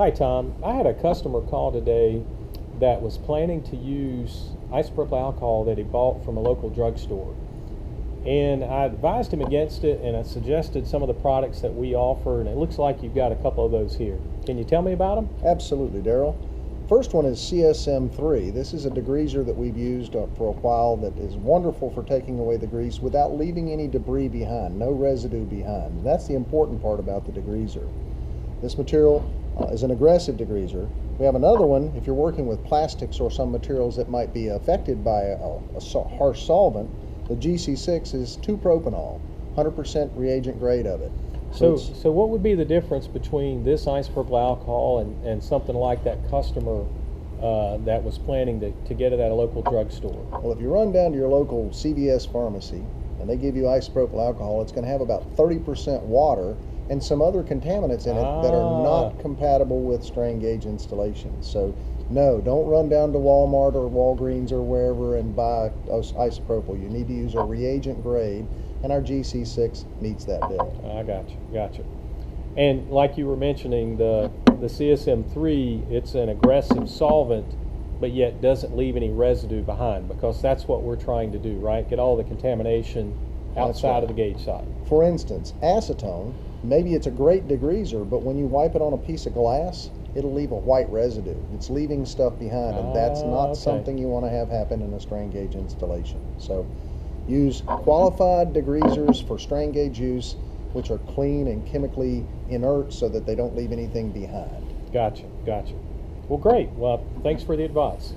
Hi Tom, I had a customer call today that was planning to use isopropyl alcohol that he bought from a local drugstore. And I advised him against it, and I suggested some of the products that we offer, and it looks like you've got a couple of those here. Can you tell me about them? Absolutely, Daryl. First one is CSM3. This is a degreaser that we've used for a while that is wonderful for taking away the grease without leaving any debris behind, no residue behind. And that's the important part about the degreaser. This material is an aggressive degreaser. We have another one if you're working with plastics or some materials that might be affected by a harsh solvent. The GC6 is 2-propanol, 100% reagent grade of it. So what would be the difference between this isopropyl alcohol and something like that customer that was planning to get it at a local drugstore? Well, if you run down to your local CVS pharmacy and they give you isopropyl alcohol, it's going to have about 30% water and some other contaminants in it that are not compatible with strain gauge installations. So no, don't run down to Walmart or Walgreens or wherever and buy isopropyl. You need to use a reagent grade, and our GC6 meets that bill. I got you. And like you were mentioning, the CSM3, it's an aggressive solvent, but yet doesn't leave any residue behind, because that's what we're trying to do, right? Get all the contamination outside of the gauge side. For instance, acetone, maybe it's a great degreaser, but when you wipe it on a piece of glass, it'll leave a white residue. It's leaving stuff behind, and that's not something you want to have happen in a strain gauge installation. So use qualified degreasers for strain gauge use, which are clean and chemically inert so that they don't leave anything behind. Gotcha. Well, great. Well, thanks for the advice.